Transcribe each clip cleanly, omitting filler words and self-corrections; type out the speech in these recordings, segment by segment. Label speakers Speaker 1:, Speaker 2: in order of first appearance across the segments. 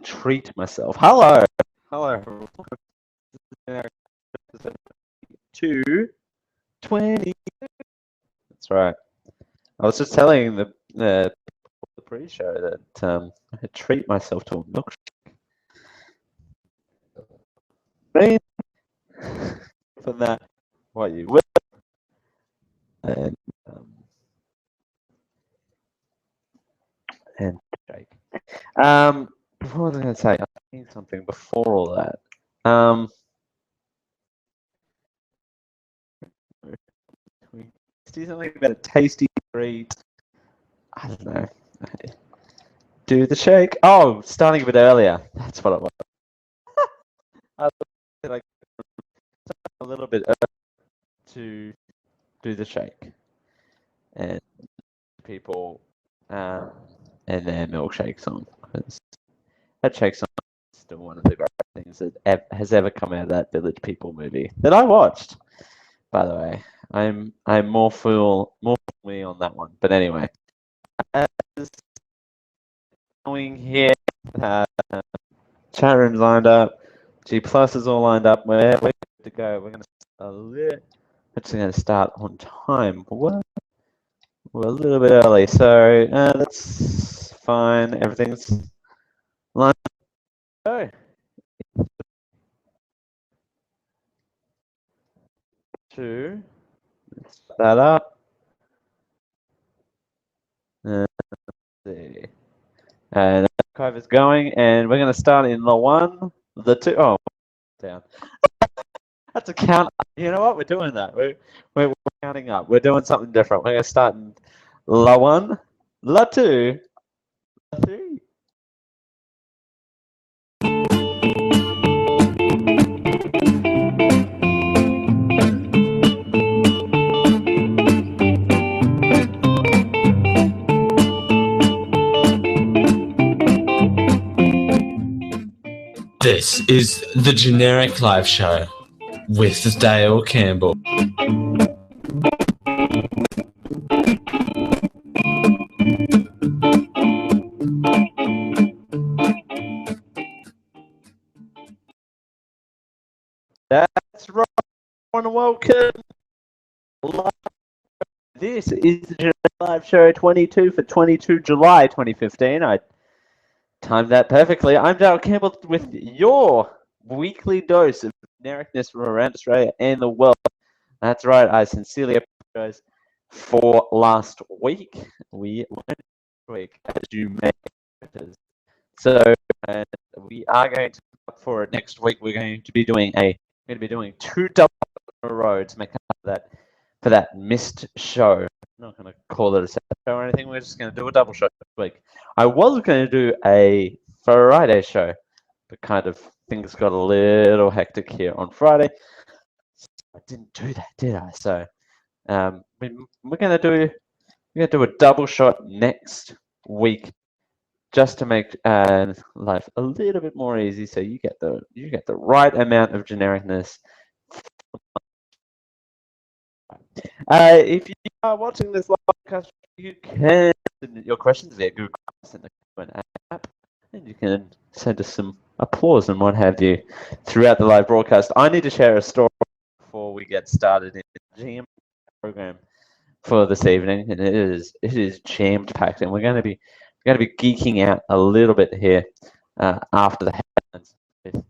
Speaker 1: treat myself. Hello. Hello. 2:20. That's right. I was just telling the pre-show that I treat myself to a milkshake. Man, for that, what you will. And shake. What was I going to say? I need something before all that. Do something about a tasty treat. I don't know. Do the shake. Oh, starting a bit earlier. That's what it was. I was like a little bit early to do the shake, and people and their milkshake song. That shake song is still one of the great things that has ever come out of that Village People movie that I watched. By the way, I'm more me on that one. But anyway, going here, chat room's lined up, G Plus is all lined up. We're good to go. We're going to start on time. We're a little bit early, so that's fine. Everything's lined up. Two. Let's set that up. See. And the archive is going, and we're going to start in the 1, the 2. Oh, down. That's a count. You know what? We're doing that. We're counting up. We're doing something different. We're going to start in la 1, la 2, la 3.
Speaker 2: This is the Generic Live Show with Dale Campbell.
Speaker 1: That's right. Welcome. This is the Generic Live Show 22 for 22 July 2015. I timed that perfectly. I'm Dale Campbell with your weekly dose of genericness from around Australia and the world. That's right. I sincerely apologize for last week. We went week, as you may notice. So we are going to up for it next week. We're going to be doing 2 double in a row to make up for that missed show. I'm not going to call it a show or anything. We're just going to do a double show next week. I was going to do a Friday show, but kind of things got a little hectic here on Friday. So I didn't do that, did I? So we're going to do a double shot next week, just to make life a little bit more easy. So you get the right amount of genericness. If you are watching this live podcast, you can send your questions via Google in the Q&A app, and you can send us some applause and what have you throughout the live broadcast. I need to share a story before we get started in the GM program for this evening, and it is jammed packed, and we're going to be geeking out a little bit here after the headlines with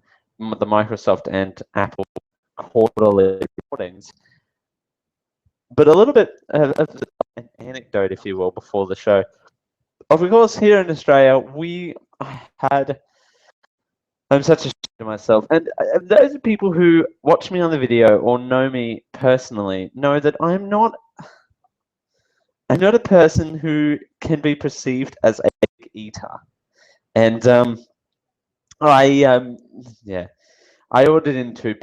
Speaker 1: the Microsoft and Apple quarterly reportings. But a little bit of an anecdote, if you will, before the show. Of course, here in Australia, I'm such a shit to myself. And those people who watch me on the video or know me personally know that I'm not a person who can be perceived as a big eater. And I ordered in 2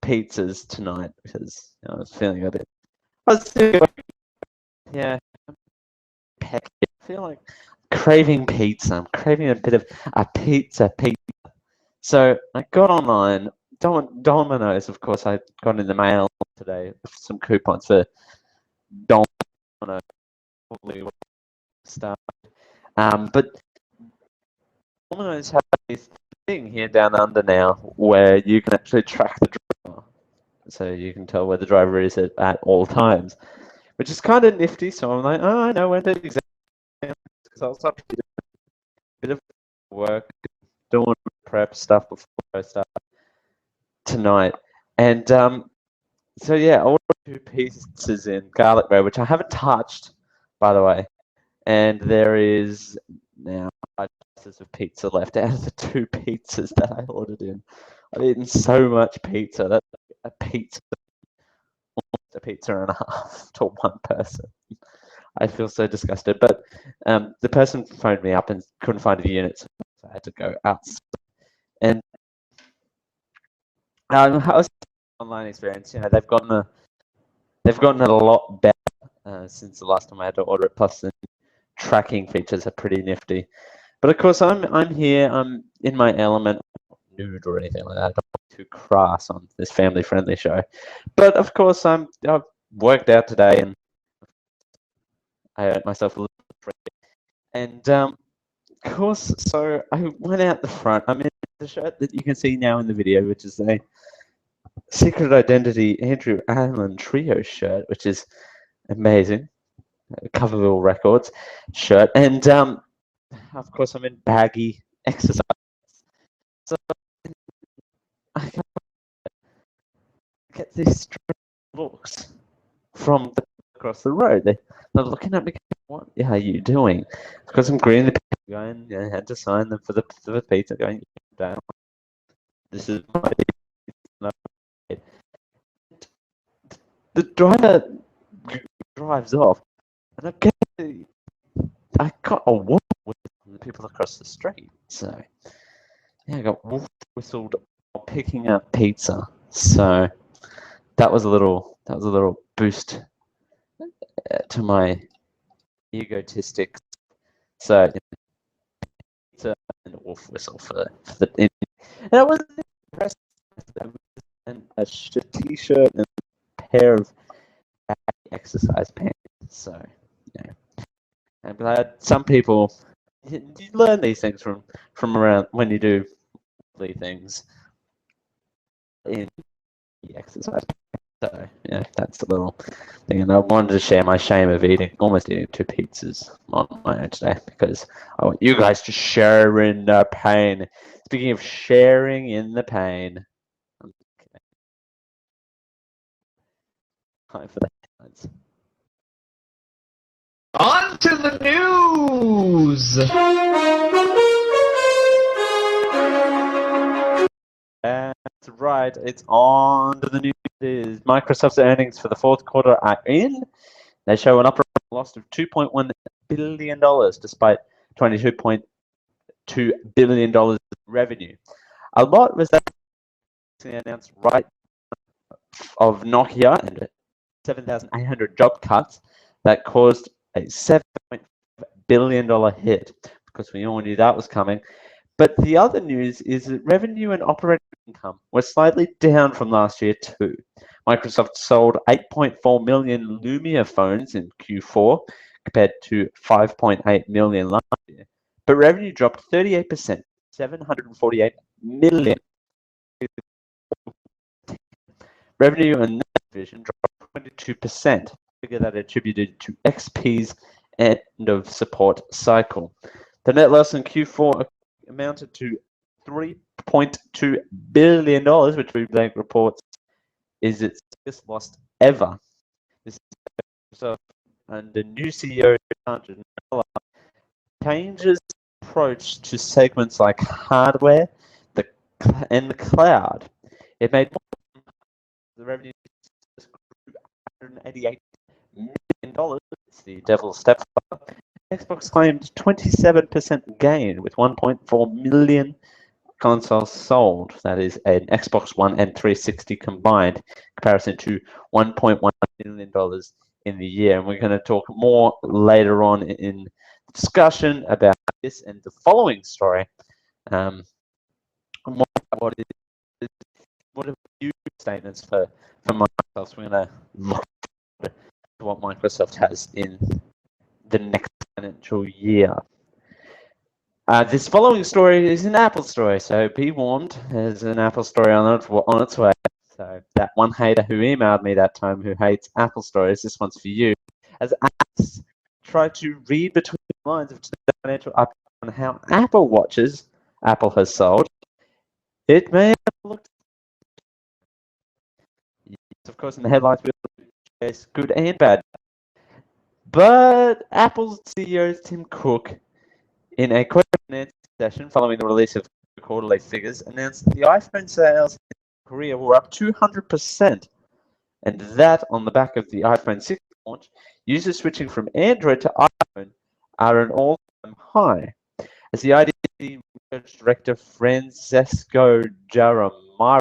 Speaker 1: pizzas tonight because I was feeling a bit. I feel like craving pizza. I'm craving a bit of a pizza. So I got online. Domino's, of course, I got in the mail today some coupons for Domino's. But Domino's have this thing here down under now where you can actually track the driver, so you can tell where the driver is at all times, which is kind of nifty. So I'm like, oh, I know when to exam because I was up to do a bit of work, doing prep stuff before I start tonight, and so yeah, I ordered 2 pieces in garlic bread, which I haven't touched, by the way, and there is now 5 pieces of pizza left out of the 2 pizzas that I ordered in. I've eaten so much pizza. That's a pizza, almost a pizza and a half to one person. I feel so disgusted. But the person phoned me up and couldn't find the unit, so I had to go outside. And how was the online experience? You know, they've gotten a lot better since the last time I had to order it. Plus, the tracking features are pretty nifty. But of course, I'm here. I'm in my element. Nude or anything like that. I don't want to be too crass on this family-friendly show. But of course, I've worked out today and I hurt myself a little bit. And of course, so I went out the front. I'm in the shirt that you can see now in the video, which is a Secret Identity Andrew Allen Trio shirt, which is amazing. Coverville Records shirt. And of course, I'm in baggy exercise. So I get these strange looks from across the road. They're looking at me. What are you doing? Because I'm greeting the people going, yeah, I had to sign them for the pizza. Going down. This is my. The driver drives off, and I got a wolf with the people across the street. So yeah, I got wolf whistled while picking up pizza. So that was a little boost to my egotistic. So pizza and a wolf whistle for the. And I wasn't impressed. And a t-shirt and a pair of exercise pants. So yeah, I'm glad some people you learn these things from around when you do things in the exercise. So yeah, that's a little thing, and I wanted to share my shame of almost eating 2 pizzas on my own today because I want you guys to share in the pain. Speaking of sharing in the pain, okay. Time for the headlines.
Speaker 2: On to the news!
Speaker 1: That's right, it's on to the news. Microsoft's earnings for the fourth quarter are in. They show an operating loss of $2.1 billion despite $22.2 billion revenue. A lot was that announced right of Nokia and 7,800 job cuts that caused a $7.5 billion hit, because we all knew that was coming. But the other news is that revenue and operating income were slightly down from last year too. Microsoft sold 8.4 million Lumia phones in Q4 compared to 5.8 million last year. But revenue dropped 38%, 748 million. Revenue and net division dropped 22%, figure that attributed to XP's end of support cycle. The net loss in Q4 amounted to $3.2 billion, which Rebank reports is its biggest loss ever. This is and the new CEO changes approach to segments like hardware and the cloud. It made the revenue $188 million. It's the devil's stepfather. Xbox claimed 27% gain with 1.4 million consoles sold. That is an Xbox One and 360 combined, in comparison to $1.1 million in the year. And we're going to talk more later on in the discussion about this and the following story. What are new statements for Microsoft? We're going to look at what Microsoft has in the next financial year. This following story is an Apple story, so be warned. There's an Apple story on its way. So that one hater who emailed me that time who hates Apple stories, this one's for you. As AEST try to read between the lines of today's financial update on how Apple watches Apple has sold, it may have looked, yes, of course, in the headlines, it's good and bad. But Apple's CEO Tim Cook, in a question and answer session following the release of quarterly figures, announced that the iPhone sales in Korea were up 200%, and that on the back of the iPhone 6 launch, users switching from Android to iPhone are an all-time high. As the IDC research director Francesco Jaramiro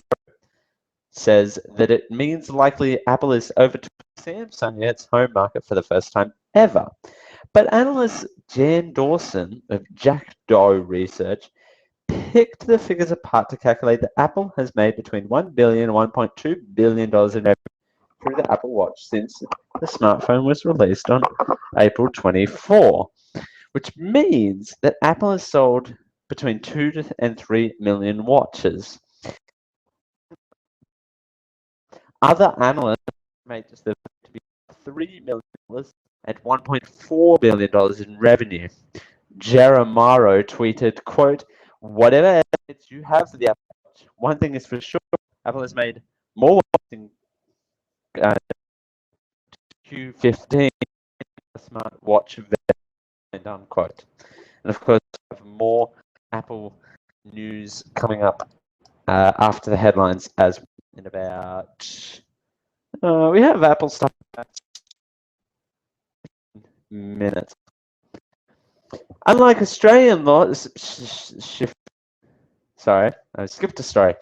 Speaker 1: says that it means likely Apple is overtaking Samsung in its home market for the first time ever. But analyst Jan Dawson of Jackdaw Research picked the figures apart to calculate that Apple has made between $1 billion and $1.2 billion in revenue through the Apple Watch since the smartphone was released on April 24, which means that Apple has sold between 2 and 3 million watches. Other analysts estimate this to be $3 million and $1.4 billion in revenue. Jaramiro tweeted, quote, "Whatever estimates you have for the Apple Watch, one thing is for sure, Apple has made more watches in Q15 a smart watch and unquote." And of course, we have more Apple news coming up after the headlines as in about we have Apple stuff in about minutes. Unlike Australian laws, sorry, I skipped a story.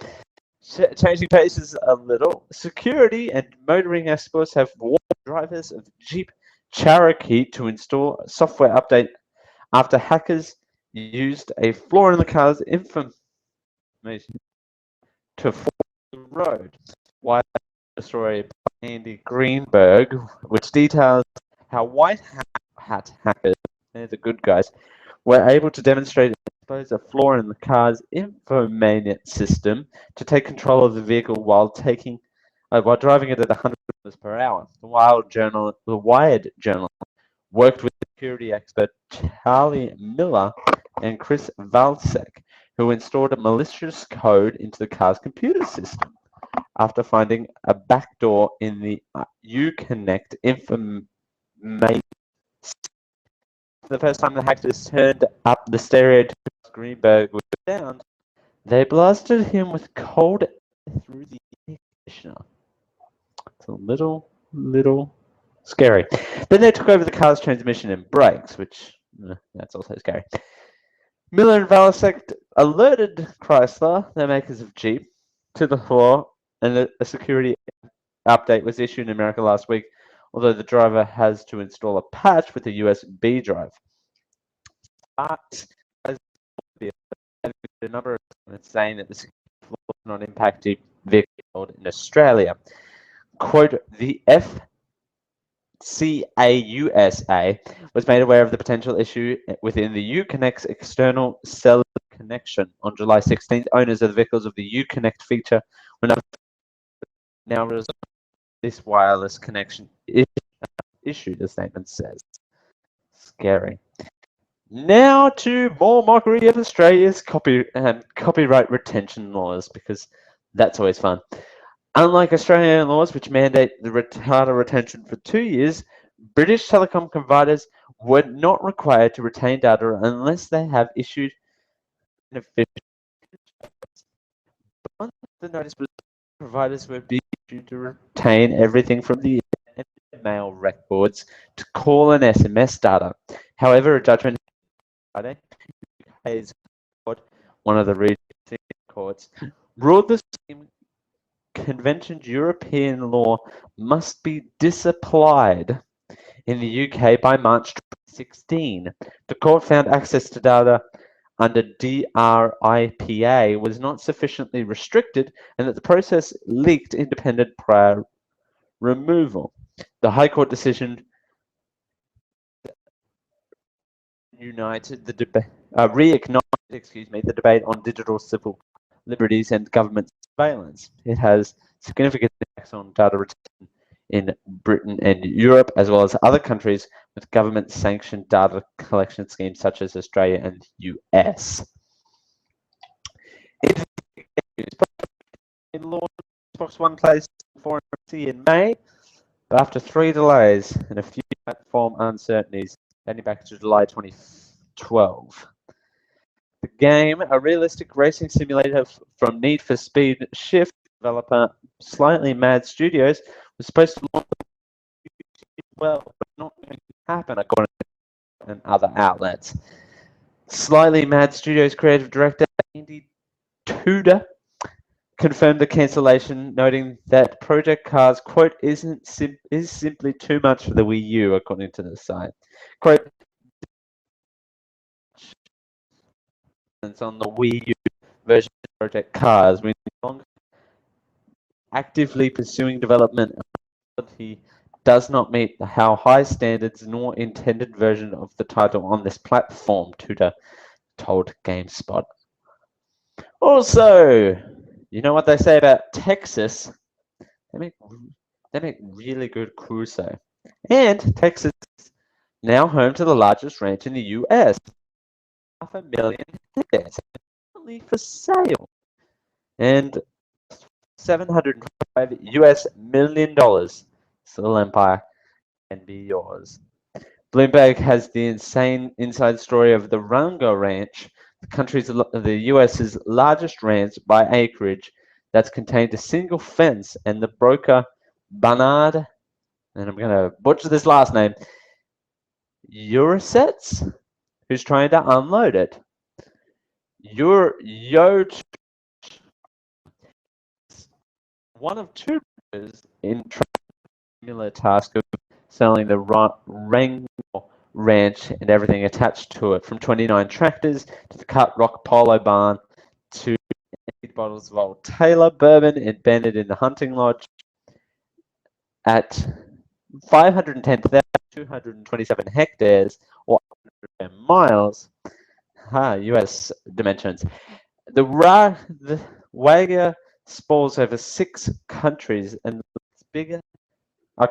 Speaker 1: Changing paces a little, security and motoring experts have warned drivers of Jeep Cherokee to install a software update after hackers used a flaw in the car's information to force the road. Why a story by Andy Greenberg, which details how white hat hackers, they're the good guys, were able to demonstrate and expose a flaw in the car's infotainment system to take control of the vehicle while driving it at 100 miles per hour. The Wired Journal worked with security expert Charlie Miller and Chris Valsek, who installed a malicious code into the car's computer system after finding a backdoor in the Uconnect information. The first time the hackers turned up the stereotypical Greenberg with sound, they blasted him with cold air through the air conditioner. It's a little scary. Then they took over the car's transmission and brakes, which that's also scary. Miller and Valasek alerted Chrysler, the makers of Jeep, to the flaw, and a security update was issued in America last week, although the driver has to install a patch with a USB drive. But as a number of comments saying that the security flaw is not impacting vehicles in Australia. Quote, the FCAUSA was made aware of the potential issue within the Uconnect's external cellular connection on July 16th. Owners of the vehicles of the Uconnect feature were now resolved this wireless connection issue, the statement says. Scary. Now to more mockery of Australia's copyright retention laws, because that's always fun. Unlike Australian laws, which mandate the data retention for 2 years, British telecom providers were not required to retain data unless they have issued an official. Once the notice was, providers were being issued to retain everything from the mail records to call and SMS data. However, a judgment Friday, one of the regional courts, ruled the same convention's European law must be disapplied in the UK by March 2016. The court found access to data under DRIPA was not sufficiently restricted and that the process leaked independent prior removal. The High Court decision united the reignited, the debate on digital civil liberties and government surveillance. It has significant impacts on data retention in Britain and Europe, as well as other countries with government-sanctioned data collection schemes such as Australia and US. In launch, Xbox One plays in May, but after 3 delays and a few platform uncertainties dating back to July 2012. The game, a realistic racing simulator from Need for Speed Shift developer Slightly Mad Studios, was supposed to launch well, but not going to happen according to and other outlets. Slightly Mad Studios creative director Andy Tudor confirmed the cancellation, noting that Project Cars, quote, is simply too much for the Wii U, according to the site. Quote, on the Wii U version of Project Cars, we no longer actively pursuing development. He does not meet how high standards nor intended version of the title on this platform, Tudor told GameSpot. Also, you know what they say about Texas? They make really good cruiser. And Texas is now home to the largest ranch in the US. 500,000 hectares currently for sale. And $725 million. Little Empire can be yours. Bloomberg has the insane inside story of the Rango Ranch, the US's largest ranch by acreage that's contained a single fence, and the broker Bernard, and I'm going to butcher this last name, Eurosets, who's trying to unload it. One of two brokers in similar task of selling the Rango Ranch and everything attached to it, from 29 tractors to the cut rock polo barn to 8 bottles of Old Taylor bourbon embedded in the hunting lodge at 510,227 hectares or 110 miles. US dimensions. The Wagga sprawls over 6 countries and it's bigger.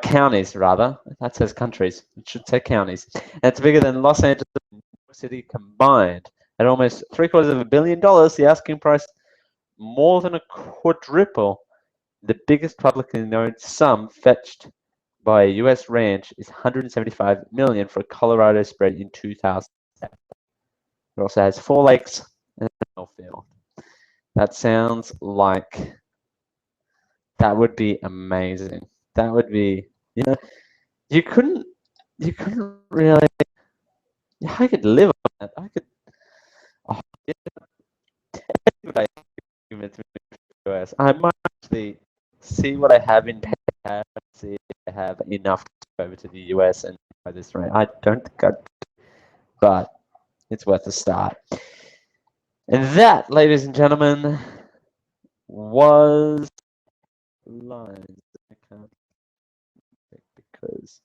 Speaker 1: Counties, rather. That says countries. It should say counties. And it's bigger than Los Angeles and New York City combined. At almost $750 million, the asking price more than a quadruple. The biggest publicly known sum fetched by a U.S. ranch is $175 million for a Colorado spread in 2007. It also has 4 lakes and a mill field. That sounds like that would be amazing. That would be, you couldn't really, I could live on that. I could, I might actually see what I have in PayPal, see if I have enough to go over to the US and try this right. I don't think I'd, but it's worth a start. And that, ladies and gentlemen, was lines. I can't because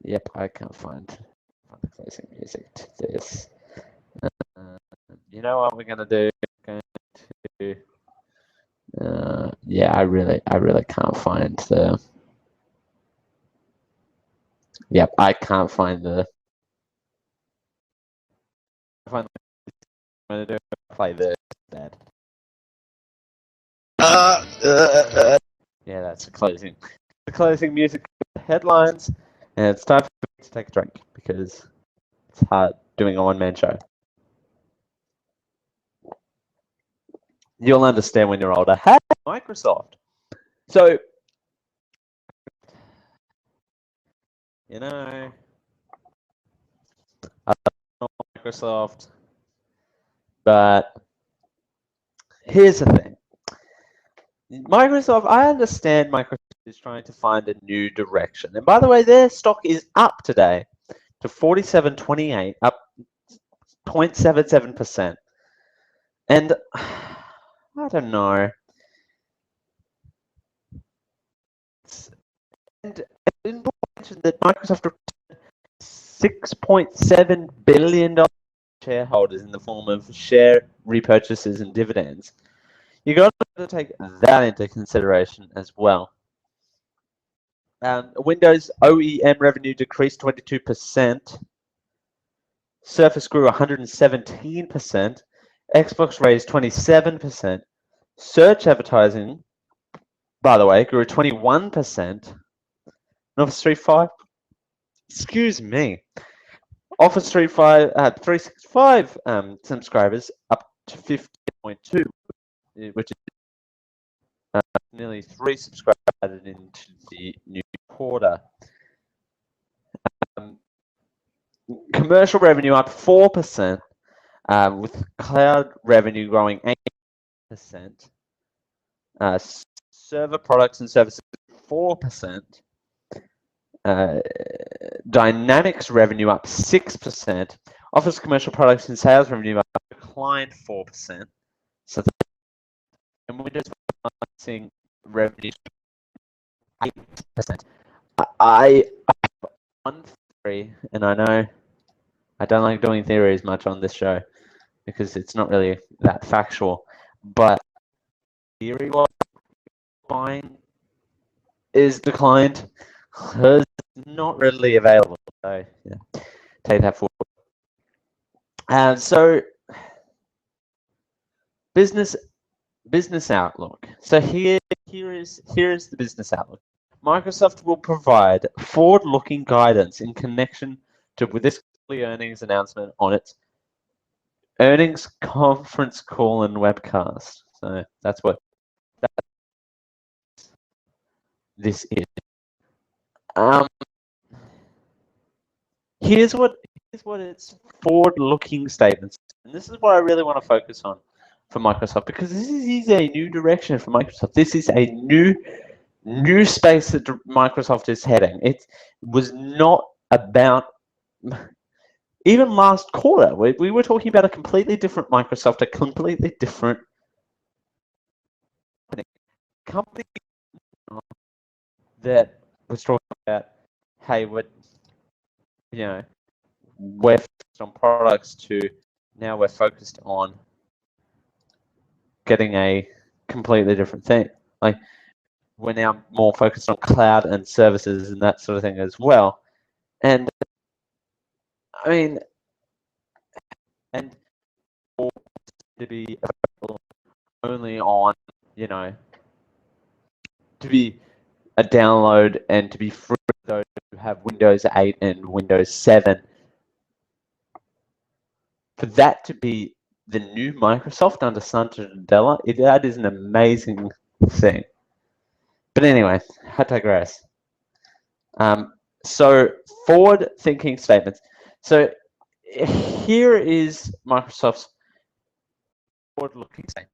Speaker 1: yep, I can't find the closing music to this. You know what we're gonna do? We're going to, yeah, I really can't find the. Yep, I can't find the. I'm gonna do play this instead. Yeah, that's the closing. The closing music headlines, and it's time for me to take a drink because it's hard doing a one-man show. You'll understand when you're older. Hey, Microsoft. So, I don't know Microsoft, but here's the thing. Microsoft, I understand Microsoft is trying to find a new direction. And by the way, their stock is up today to 47.28, up 0.77%. And I don't know. And it's important that Microsoft returned $6.7 billion shareholders in the form of share repurchases and dividends. You got to take that into consideration as well. Windows OEM revenue decreased 22%. Surface grew 117%. Xbox raised 27%. Search advertising, by the way, grew 21%. Office 365, excuse me. Office 365 subscribers up to 50.2, which is nearly 3 subscribers added into the new quarter. Commercial revenue up 4%, with cloud revenue growing 8%. Server products and services 4%. Dynamics revenue up 6%. Office commercial products and sales revenue up declined 4%. So and Windows financing revenue 8%. I have one theory, and I know I don't like doing theories much on this show because it's not really that factual, but theory was buying is declined because it's not readily available. So yeah, take that forward. So business outlook. So here is the business outlook. Microsoft will provide forward-looking guidance in connection with this earnings announcement on its earnings conference call and webcast. So that's what this is. Here's what its forward-looking statements, and this is what I really want to focus on for Microsoft, because this is a new direction for Microsoft. This is a new space that Microsoft is heading. It was not about, even last quarter, we were talking about a completely different Microsoft, a completely different company that was talking about, hey, we're focused on products, to now we're focused on getting a completely different thing. Like, we're now more focused on cloud and services and that sort of thing as well. And I mean, and to be available only on, to be a download and to be free for those who have Windows 8 and Windows 7. For that to be the new Microsoft under Satya Nadella, that is an amazing thing. But anyway, I digress. So forward-thinking statements. So here is Microsoft's forward-looking statement.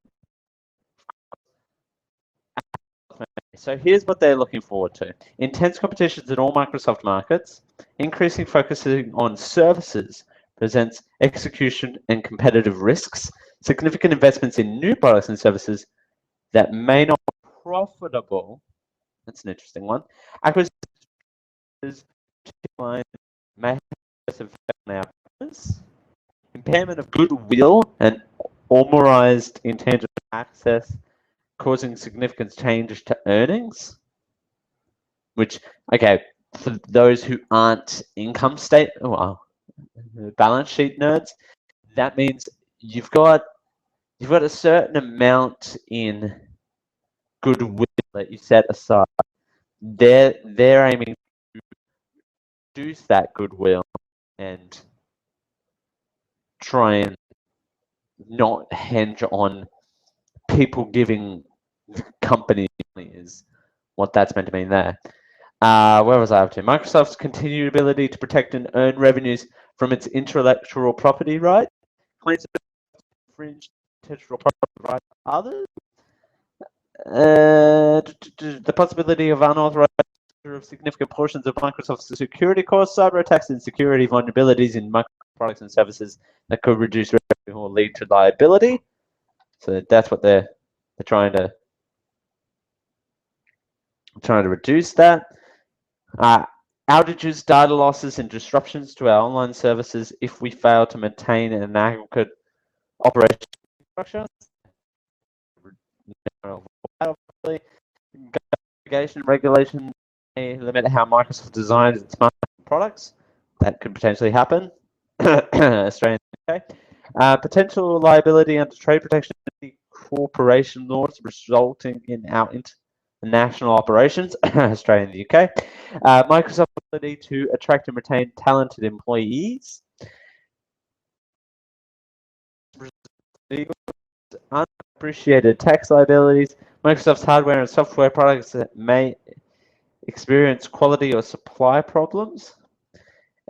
Speaker 1: So here's what they're looking forward to. Intense competitions in all Microsoft markets. Increasing focusing on services presents execution and competitive risks. Significant investments in new products and services that may not be profitable. That's an interesting one. Acquisitions may have effect on our business. Impairment of goodwill and authorized intangible access, causing significant changes to earnings. Which, okay, for those who aren't balance sheet nerds, that means you've got a certain amount in goodwill that you set aside. They're aiming to reduce that goodwill and try and not hinge on people giving the company is what that's meant to mean there. Where was I up to? Microsoft's continued ability to protect and earn revenues from its intellectual property rights. Claims to infringe intellectual property rights of others. The possibility of unauthorized of significant portions of Microsoft's security costs, cyber attacks, and security vulnerabilities in Microsoft products and services that could reduce revenue or lead to liability. So that's what they're trying to reduce that. outages, data losses, and disruptions to our online services if we fail to maintain an adequate operation structure. Regulation may limit how Microsoft designs its products. That could potentially happen. Australian, okay. Potential liability under trade protection corporation laws resulting in our international operations, Australia and the UK. Microsoft's ability to attract and retain talented employees. Unappreciated tax liabilities. Microsoft's hardware and software products that may experience quality or supply problems.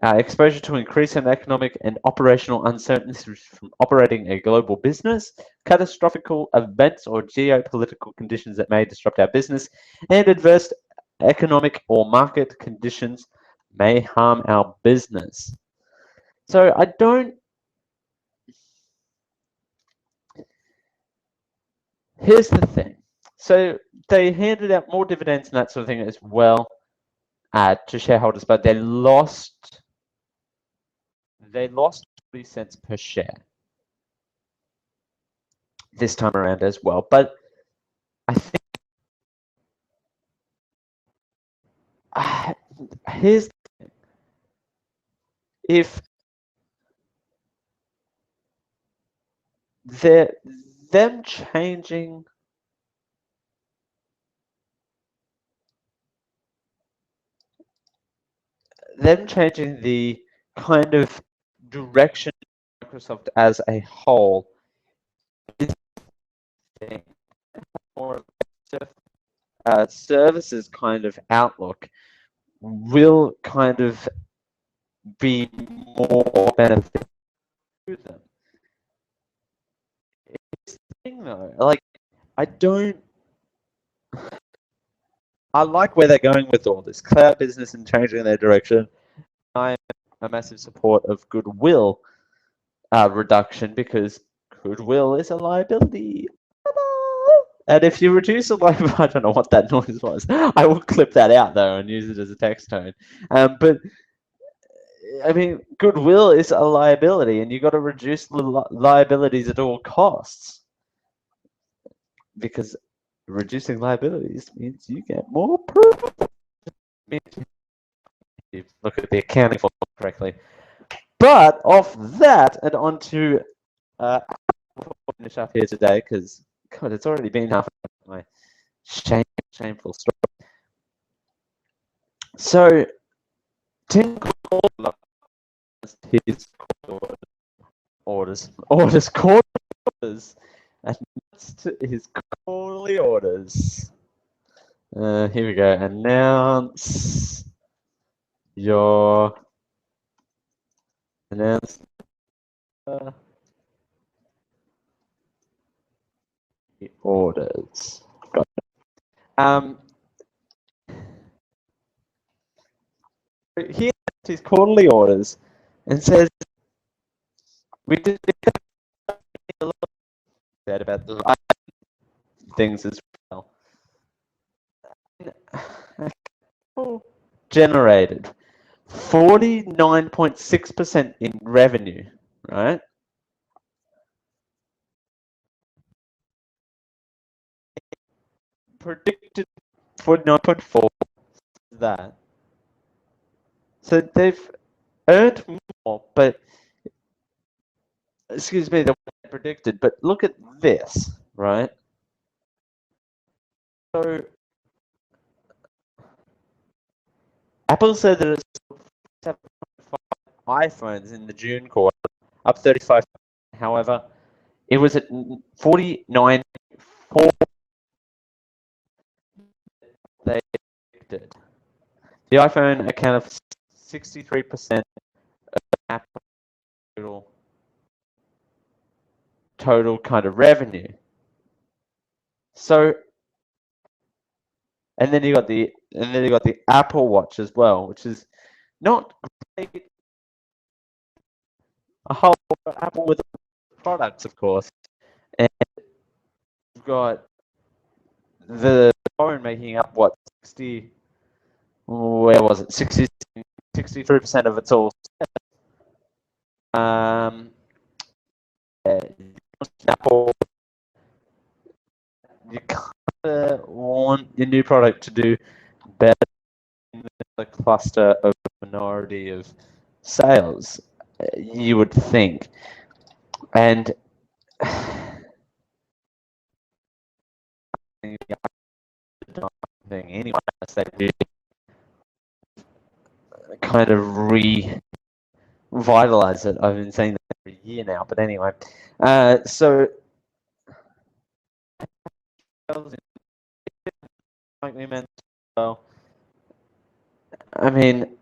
Speaker 1: Exposure to increasing economic and operational uncertainties from operating a global business, catastrophic events or geopolitical conditions that may disrupt our business, and adverse economic or market conditions may harm our business. So I don't. Here's the thing. So they handed out more dividends and that sort of thing as well to shareholders, but they lost 40 cents per share this time around as well. But I think here's the thing. If them changing the kind of direction of Microsoft as a whole is more services kind of outlook will kind of be more beneficial to them. It's the thing though, like I like where they're going with all this cloud business and changing their direction. I'm a massive support of goodwill reduction because goodwill is a liability. And if you reduce a liability, I don't know what that noise was. I will clip that out though and use it as a text tone. But I mean, goodwill is a liability, and you got to reduce the liabilities at all costs because reducing liabilities means you get more profit. You look at the accounting for correctly. But off that and onto finish up here today because God, it's already been half my shameful story. So Tim Corbett his orders announced his quarterly orders. Here we go. Announce your orders. Got it. He announced his quarterly orders and says we did a lot about the things as well. Generated 49.6% in revenue, right? Predicted 49.4 that. So they've earned more, but excuse me, than predicted. But look at this, right? So Apple said that it's 7.5 iPhones in the June quarter, up 35. However, it was at 49.4 they predicted. The iPhone accounted for 63% of Apple total kind of revenue. So, and then you got the Apple Watch as well, which is not great. A whole Apple with products, of course, and you've got the phone making up what 60. where was it? 63% of it's all. Apple, you kind of want your new product to do better in the cluster of minority of sales, you would think. And thing anyway, they really kind of revitalize it. I've been saying that for a year now, but anyway. So like we mentioned, well, I mean,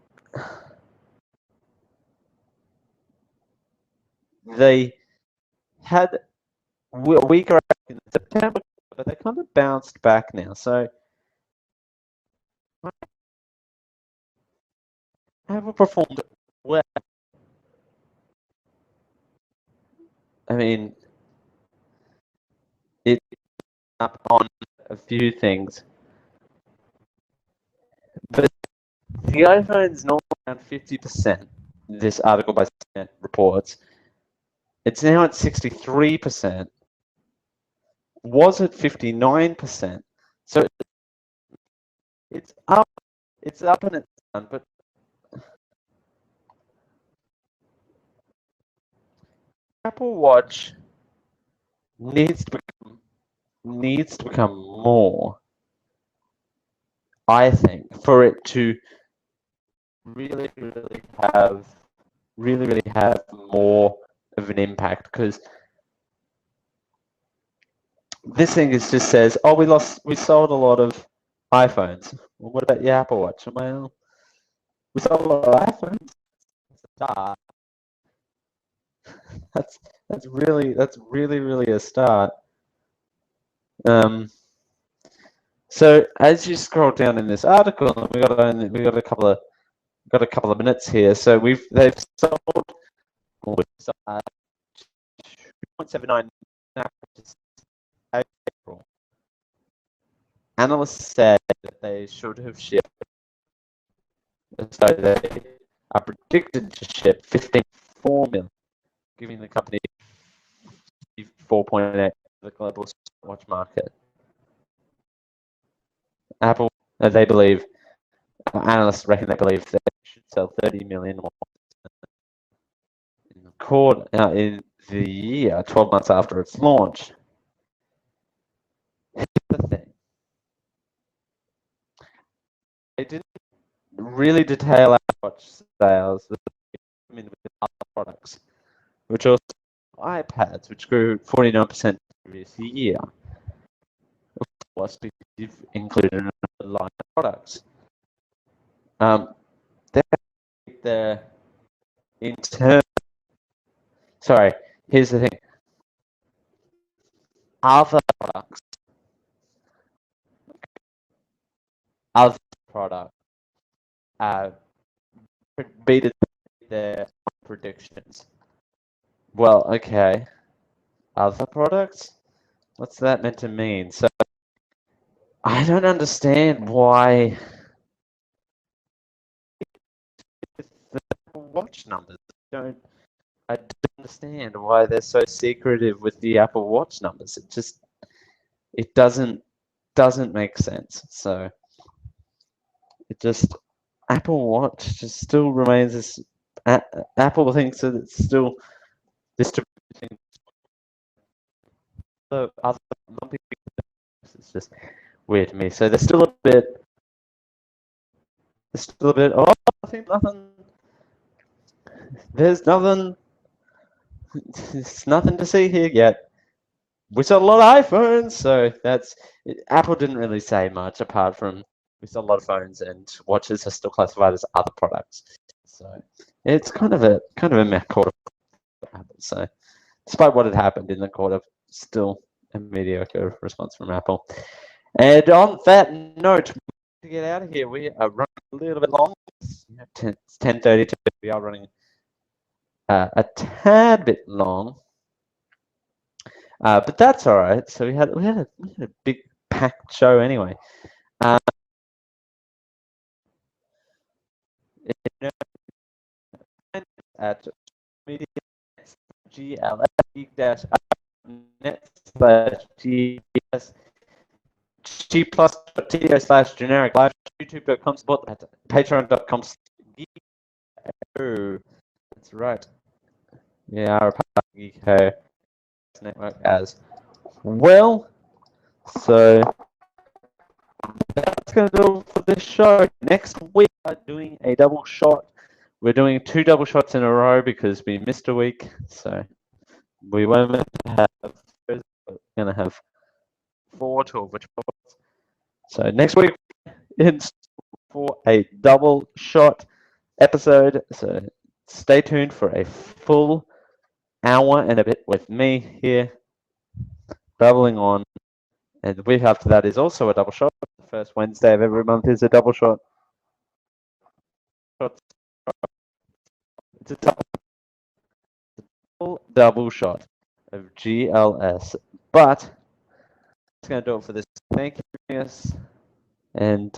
Speaker 1: they had a weaker in September, but they kind of bounced back now. So Apple performed well. I mean, it's up on a few things, but the iPhone's normally around 50%. This article by CNET reports. It's now at 63%. Was at 59%. So it's up. It's up and it's down, but Apple Watch needs to become more, I think, for it to really have more of an impact, because this thing just says, oh, we sold a lot of iPhones. Well, what about your Apple Watch? Well, we sold a lot of iPhones. That's really a start. So as you scroll down in this article, we got a couple of minutes here. So they've sold 2.79 April. Analysts said that they should have shipped, so they are predicted to ship 15.4 million, giving the company 4.8% of the global watch market. Apple, they believe, analysts reckon they believe they should sell 30 million more in the year, 12 months after its launch. Here's the thing. They didn't really detail Apple Watch sales with other products, which also iPads, which grew 49% the previous year. Of course, because you've included another line of products. They're in terms. Sorry, here's the thing. Other products beat their predictions. Well, okay. Other products? What's that meant to mean? So I don't understand why the Apple Watch numbers I don't understand why they're so secretive with the Apple Watch numbers. It doesn't make sense. So Apple Watch just still remains as Apple thinks that it's still distributing the other lumpy. It's just weird to me. So there's still a bit. Oh, I think nothing. There's nothing. There's nothing to see here yet. We sold a lot of iPhones, so Apple didn't really say much apart from we sold a lot of phones and watches are still classified as other products. So it's kind of a meh quarter for Apple. So despite what had happened in the quarter, still a mediocre response from Apple. And on that note, to get out of here, we are running a little bit long. It's 10:32. We are running a tad bit long, but that's all right. So we had a big packed show anyway. at media GLS-net/GS g+.to/generic live, youtube.com support that, patreon.com. Oh, that's right. We are a part of the Geeky network as well. So that's going to do it for this show. Next week, we're doing a double shot. We're doing 2 double shots in a row because we missed a week. So we weren't meant to have, we're going to have 4 12 which. So next week, in for a double shot episode. So stay tuned for a full hour and a bit with me here, babbling on. And the week after that is also a double shot. The first Wednesday of every month is a double shot. It's a double shot of GLS. But that's going to do it for this. Thank you for joining us. And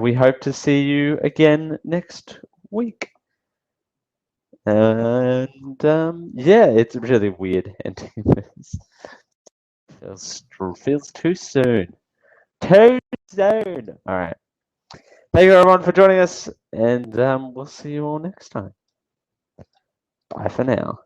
Speaker 1: we hope to see you again next week. And yeah, it's really weird ending this. Feels too soon. Too soon. All right. Thank you everyone for joining us, and we'll see you all next time. Bye for now.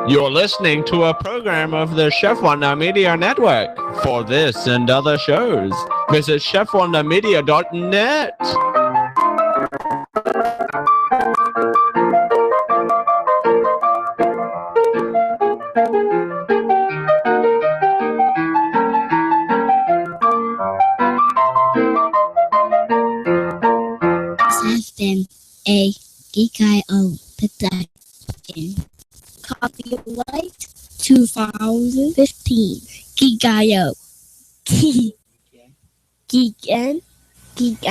Speaker 2: You're listening to a program of the Chef Wonder Media Network. For this and other shows, visit chefwondermedia.net.
Speaker 3: This has been a geeky production. Copyright 2015. Geek-IO. Geek and Geek